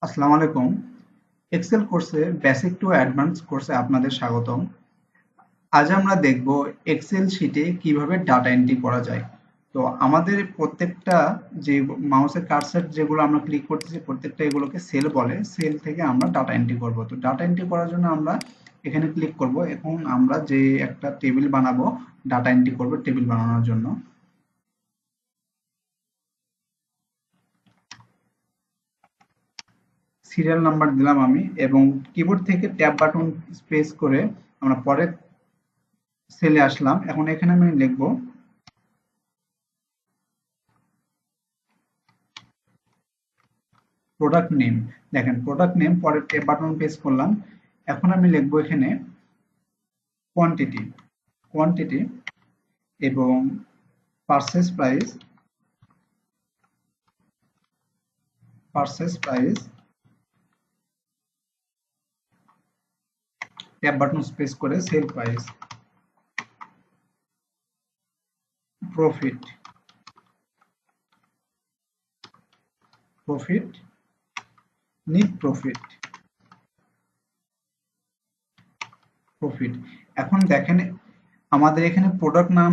আসসালামু আলাইকুম। এক্সেল কোর্সে বেসিক টু অ্যাডভান্স কোর্সে আপনাদের স্বাগতম। আজ আমরা দেখব এক্সেল শিটে কিভাবে ডাটা এন্ট্রি করা যায়। তো আমাদের প্রত্যেকটা যে মাউসের কার্সর যেগুলো আমরা ক্লিক করতেছি প্রত্যেকটা এগুলোকে সেল বলে। সেল থেকে আমরা ডাটা এন্ট্রি করব। তো ডাটা এন্ট্রি করার জন্য আমরা এখানে ক্লিক করব। এখন আমরা যে একটা টেবিল বানাবো, ডাটা এন্ট্রি করব টেবিল বানানোর জন্য। সিরিয়াল নাম্বার দিলাম আমি এবং কিবোর্ড থেকে ট্যাব বাটন প্রেস করে আমরা পরের সেলে আসলাম। এখন এখানে আমি লিখব প্রোডাক্ট নেম। দেখেন প্রোডাক্ট নেম, পরে ট্যাব বাটন প্রেস করলাম। এখন আমি লিখব এখানে কোয়ান্টিটি কোয়ান্টিটি এবং purchase price purchase price tab button press করে sale price, profit profit net profit profit. এখন দেখেন আমাদের এখানে প্রোডাক্ট নাম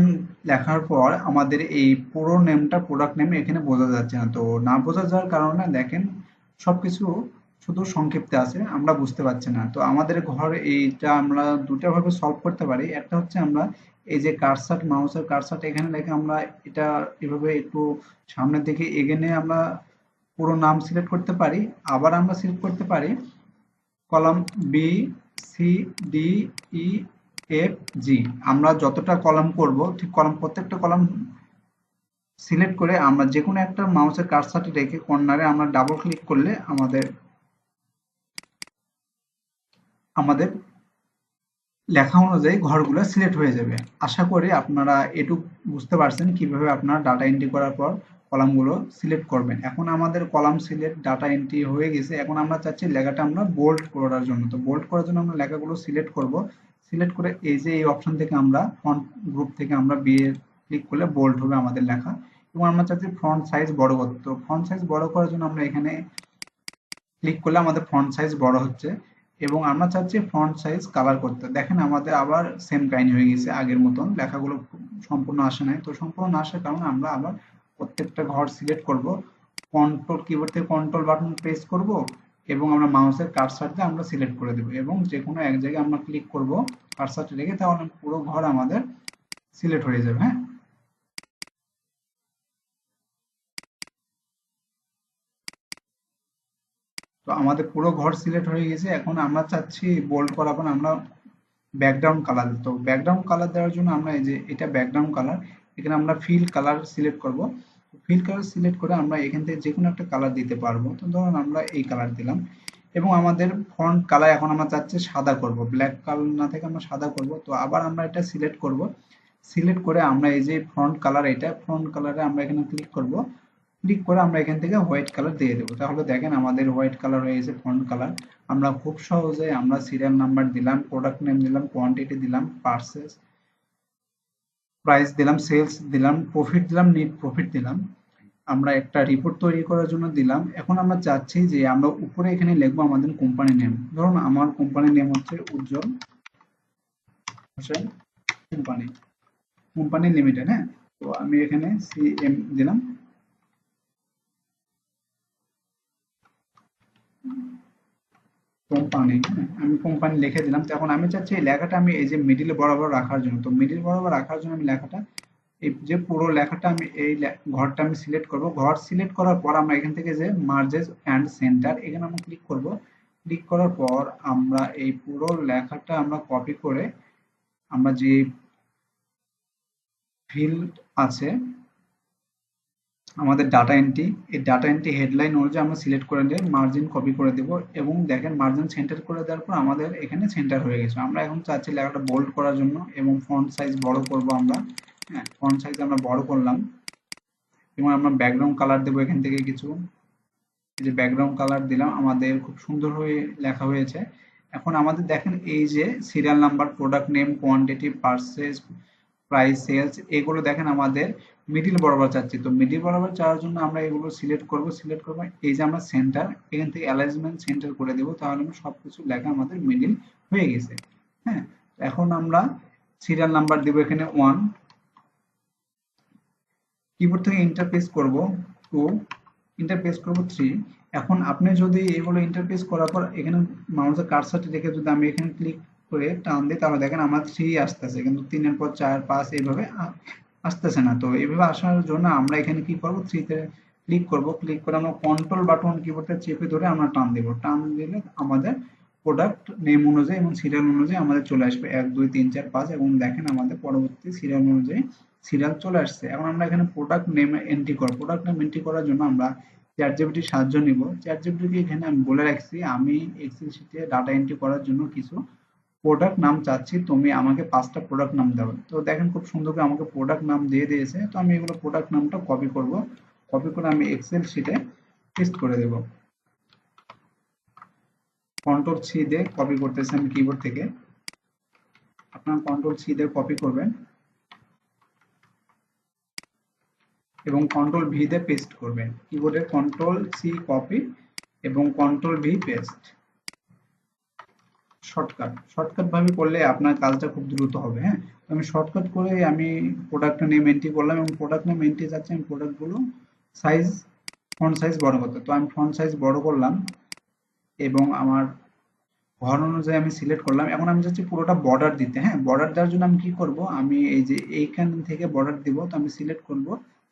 লেখার পর আমাদের এই পুরো নেমটা প্রোডাক্ট নেম এখানে বোঝা যাচ্ছে না। তো না বোঝা যাওয়ার কারণে দেখেন সবকিছু শুধু সংক্ষিপ্তে আছে, আমরা বুঝতে পারছি না। তো আমাদের ঘরে এইটা আমরা দুটা ভাবে সলভ করতে পারি। একটা হচ্ছে আমরা এই যে কার্সার, মাউসের কার্সার এখানে রেখে আমরা এটা এভাবে একটু সামনের দিকে এগিয়ে নিয়ে আমরা পুরো নাম সিলেক্ট করতে পারি। আবার আমরা সিলেক্ট করতে পারি কলাম বি, সি, ডি, ই, এফ, জি। আমরা যতটা কলাম করব ঠিক কলাম প্রত্যেকটা কলাম সিলেক্ট করে আমরা যে কোনো একটা মাউসের কার্সারটি রেখে কর্নারে আমরা ডাবল ক্লিক করলে আমাদের আমাদের লেখা অনুযায়ী ঘরগুলো সিলেক্ট হয়ে যাবে। আশা করি আপনারা এটুকু বুঝতে পারছেন কিভাবে আপনারা ডাটা এন্ট্রি করার পর কলামগুলো সিলেক্ট করবেন। এখন আমাদের কলাম সিলেক্ট ডাটা এন্ট্রি হয়ে গেছে। এখন আমরা চাচ্ছি লেখাটা আমরা বোল্ড করার জন্য। তো বোল্ড করার জন্য আমরা লেখাগুলো সিলেক্ট করব। সিলেক্ট করে এই যে এই অপশন থেকে আমরা ফন্ট গ্রুপ থেকে আমরা বি এ ক্লিক করলে বোল্ড হবে আমাদের লেখা। এবং আমরা চাচ্ছি ফন্ট সাইজ বড় করতে। তো ফন্ট সাইজ বড় করার জন্য আমরা এখানে ক্লিক করলে আমাদের ফন্ট সাইজ বড় হচ্ছে এবং আমরা চাচ্ছি ফন্ট সাইজ কালার করতে। দেখেন আমাদের আবার সেম কাহিনী হয়ে গেছে, আগের মতন লেখাগুলো সম্পূর্ণ আসে নাই। তো সম্পূর্ণ না আসার কারণে আমরা আবার প্রত্যেকটা ঘর সিলেক্ট করব, কন্ট্রোল কিবোর্ড থেকে কন্ট্রোল বাটন প্রেস করব এবং আমরা মাউসের কার্সার দিয়ে আমরা সিলেক্ট করে দেব এবং যে কোনো এক জায়গায় আমরা ক্লিক করব কার্সারটা রেখে, তাহলে পুরো ঘর আমাদের সিলেক্ট হয়ে যাবে। হ্যাঁ, তো আমাদের পুরো ঘর সিলেক্ট হয়ে গেছে। এখন আমরা চাচ্ছি বোল্ড করাবো না, আমরা ব্যাকগ্রাউন্ড কালার। তো ব্যাকগ্রাউন্ড কালার দেওয়ার জন্য আমরা এই যে এটা ব্যাকগ্রাউন্ড কালার, এখানে আমরা ফিল কালার সিলেক্ট করব। ফিল কালার সিলেক্ট করে আমরা এখান থেকে যে কোনো একটা কালার দিতে পারবো। তো ধরুন আমরা এই কালার দিলাম এবং আমাদের ফন্ট কালার এখন আমরা চাচ্ছি সাদা করব, ব্ল্যাক কালার না থেকে আমরা সাদা করব। তো আবার আমরা এটা সিলেক্ট করব। সিলেক্ট করে আমরা এই যে ফন্ট কালার, এটা ফন্ট কালারে আমরা এখানে ক্লিক করব। ক্লিক করে আমরা এখান থেকে হোয়াইট কালার দিয়ে দেবো। তাহলে দেখেন আমাদের হোয়াইট কালার হয়ে গেছে ফন্ট কালার। আমরা খুব সহজে আমরা সিরিয়াল নাম্বার দিলাম, প্রোডাক্ট নেম দিলাম, কোয়ান্টিটি দিলাম, পার্সেস প্রাইস দিলাম, সেলস দিলাম, প্রফিট দিলাম, নেট প্রফিট দিলাম, আমরা একটা রিপোর্ট তৈরি করার জন্য দিলাম। এখন আমরা চাচ্ছি যে আমরা উপরে এখানে লিখবো আমাদের কোম্পানি নেম। ধরুন আমার কোম্পানির নেম হচ্ছে উজ্জ্বল হোসেন কোম্পানি, কোম্পানি লিমিটেড। হ্যাঁ, তো আমি এখানে সিএম দিলাম, কোম্পানি। হ্যাঁ, আমি কোম্পানি লিখে দিলাম। তো এখন আমি চাচ্ছি এই লেখাটা আমি এই যে মিডিল বরাবর রাখার জন্য। তো মিডিল বরাবর রাখার জন্য আমি লেখাটা এই যে পুরো লেখাটা আমি এই ঘরটা আমি সিলেক্ট করব। ঘর সিলেক্ট করার পর আমরা এখান থেকে যে মার্জেস অ্যান্ড সেন্টার এখানে আমরা ক্লিক করব। ক্লিক করার পর আমরা এই পুরো লেখাটা আমরা কপি করে আমরা যে ফিল্ড আছে আমাদের ডাটা এন্ট্রি, এই ডাটা এন্ট্রি হেডলাইন অনুযায়ী আমরা সিলেক্ট করে নিয়ে মার্জিন কপি করে দেব এবং দেখেন মার্জিন সেন্টার করে দেওয়ার পর আমাদের এখানে সেন্টার হয়ে গেছে। আমরা এখন চাচ্ছি লেখাটা বোল্ড করার জন্য এবং ফন্ট সাইজ বড় করব আমরা। হ্যাঁ, ফন্ট সাইজ আমরা বড় করলাম এবং আমরা ব্যাকগ্রাউন্ড কালার দেবো এখান থেকে কিছু। এই যে ব্যাকগ্রাউন্ড কালার দিলাম, আমাদের খুব সুন্দর হয়ে লেখা হয়েছে। এখন আমাদের দেখেন এই যে serial number, product name, quantity, purchase price, sales, এগুলো দেখেন আমাদের মিডিল বরাবর চাচ্ছি, তো মিডিল বরাবর চাওয়ার জন্য আমরা এগুলো সিলেক্ট করব, এই যে আমরা সেন্টার, এখান থেকে অ্যালাইনমেন্ট সেন্টার করে দেব, তাহলে আমরা সবকিছু লেখা আমাদের মিডিল হয়ে গেছে। হ্যাঁ, এখন আমরা সিরিয়াল নাম্বার দেব এখানে 1, কিবোর্ড থেকে ইন্টারপেস করব 2, ইন্টারপেস করব 3। এখন আপনি যদি এগুলো ইন্টারপেস করার পর এখানে মাউসের কার্সারটি রেখে যদি আমি এখানে ক্লিক করে টান দিই, তাহলে দেখেন আমার 3 আসতেছে, কিন্তু 3 এর পর 4 5 এইভাবে আসতেছে না। তো এইভাবে আসার জন্য আমরা এখানে কি করব, 3 তে ক্লিক করব, ক্লিক করে আমরা কন্ট্রোল বাটন কিবোর্ডটা চেপে ধরে আমরা টান দেব, টান দিলে আমাদের প্রোডাক্ট নেম অনুযায়ী এবং সিরিয়াল অনুযায়ী আমাদের চলে আসবে 1 2 3 4 5, এবং দেখেন আমাদের পরবর্তী সিরিয়াল অনুযায়ী সিরিয়াল চলে আসছে। এখন আমরা এখানে প্রোডাক্ট নেম এন্ট্রি করব, প্রোডাক্ট নেম এন্ট্রি করার জন্য আমরা চ্যাটজিপিটির সাহায্য নিব। চ্যাটজিপিটিকে এখানে আমি বলে রাখছি আমি এক্সেল শিটে ডাটা এন্ট্রি করার জন্য কিছু প্রোডাক্ট নাম চাচ্ছি, তুমি আমাকে 5টা প্রোডাক্ট নাম দাও। তো দেখেন খুব সুন্দর করে আমাকে প্রোডাক্ট নাম দিয়ে দিয়েছে। তো আমি এগুলো প্রোডাক্ট নামটা কপি করব, কপি করে আমি এক্সেল শিটে পেস্ট করে দেব। কন্ট্রোল সি দিয়ে কপি করতেছি আমি কিবোর্ড থেকে, আপনারা কন্ট্রোল সি দিয়ে কপি করবেন এবং কন্ট্রোল ভি দিয়ে পেস্ট করবেন। কিবোর্ডে কন্ট্রোল সি কপি এবং কন্ট্রোল ভি পেস্ট। শর্টকাট ভাবে করলে আপনার কাজটা খুব দ্রুত হবে। হ্যাঁ, তো আমি শর্টকাট করে আমি প্রোডাক্ট নেম এন্ট্রি করলাম, এবং প্রোডাক্ট নেম এন্ট্রি যাচ্ছে আমি প্রোডাক্টগুলো সাইজ, ফন্ট সাইজ বড় করতে, তো আমি ফন্ট সাইজ বড় করলাম এবং আমার ঘর অনুযায়ী আমি সিলেক্ট করলাম। এখন আমি চাচ্ছি পুরোটা বর্ডার দিতে। হ্যাঁ, বর্ডার দেওয়ার জন্য আমি কি করব, আমি এই যে এইখান থেকে বর্ডার দিব, তো আমি সিলেক্ট করব,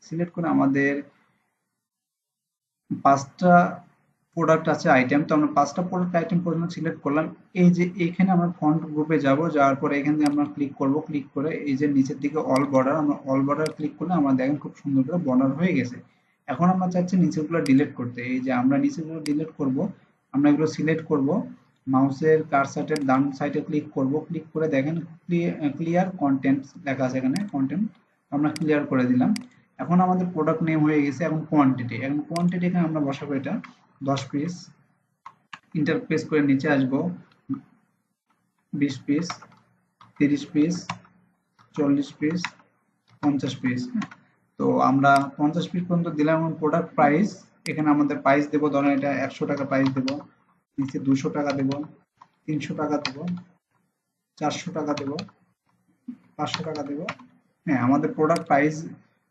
সিলেক্ট করে আমাদের 5টা প্রোডাক্ট আছে আইটেম, তো আমরা 5টা প্রোডাক্ট আইটেম পর্যন্ত সিলেক্ট করলাম। এই যে এখানে আমরা ফন্ট গ্রুপে যাব, যাওয়ার পরে এখান থেকে আমরা ক্লিক করব, ক্লিক করে এই যে নিচের দিকে অল বর্ডার, আমরা অল বর্ডার ক্লিক করলে আমরা দেখেন খুব সুন্দর করে বর্ডার হয়ে গেছে। এখন আমরা চাচ্ছি নিচেগুলো ডিলিট করতে, এই যে আমরা নিচেগুলো ডিলিট করব, আমরা এগুলো সিলেক্ট করব, মাউসের কার্সারের ডান সাইডে ক্লিক করব, ক্লিক করে দেখেন ক্লিয়ার কন্টেন্ট লেখা আছে, এখানে কন্টেন্ট আমরা ক্লিয়ার করে দিলাম। এখন আমাদের প্রোডাক্ট নেম হয়ে গেছে। এখন কোয়ান্টিটি, এখানে আমরা বসাবো এটা 10 পিস, ইন্টারপ্রেস করে নিচে আসবো 20 পিস, 30 পিস, 40 পিস, 50 পিস। তো আমরা 50 পিস পর্যন্ত দিলাম। এবং প্রোডাক্ট প্রাইস, এখানে আমাদের প্রাইস দেবো, ধরেন এটা 100 টাকা প্রাইস দেবো, নিচে 200 টাকা দেবো, 300 টাকা দেবো, 400 টাকা দেবো, 500 টাকা দেবো। হ্যাঁ, আমাদের প্রোডাক্ট প্রাইস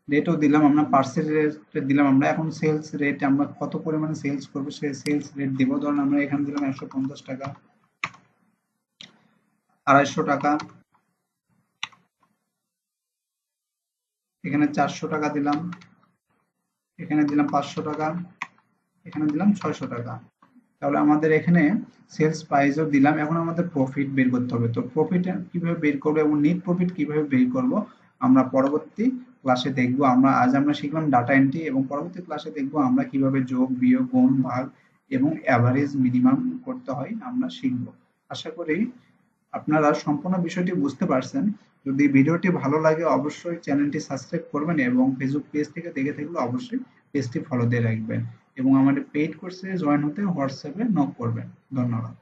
রেটও দিলাম, আমরা পার্সেল রেট দিলাম। আমরা এখন সেলস রেট আমরা কত পরিমাণে সেলস করবো সেই সেলস রেট দিব, ধরুন আমরা এখানে দিলাম 150 টাকা, 250 টাকা, এখানে 400 টাকা দিলাম, এখানে দিলাম 500 টাকা, এখানে দিলাম 600 টাকা। তাহলে আমাদের এখানে সেলস প্রাইসও দিলাম। এখন আমাদের প্রফিট বের করতে হবে। তো প্রফিট কিভাবে বের করবো এবং নেট প্রফিট কিভাবে বের করব আমরা পরবর্তী ক্লাসে দেখবো। আমরা শিখলাম ডাটা এন্ট্রি, এবং পরবর্তী ক্লাসে দেখবো আমরা কিভাবে যোগ বিয়োগ গুণ ভাগ এবং অ্যাভারেজ মিনিমাম করতে হয় আমরা শিখবো। আশা করি আপনারা সম্পূর্ণ বিষয়টি বুঝতে পারছেন। যদি ভিডিওটি ভালো লাগে অবশ্যই চ্যানেলটি সাবস্ক্রাইব করবেন, এবং ফেসবুক পেজ থেকে দেখে থাকলে অবশ্যই পেজটি ফলো দিয়ে রাখবেন, এবং আমাদের পেইড কোর্সে জয়েন হতে হোয়াটসঅ্যাপে নক করবেন। ধন্যবাদ।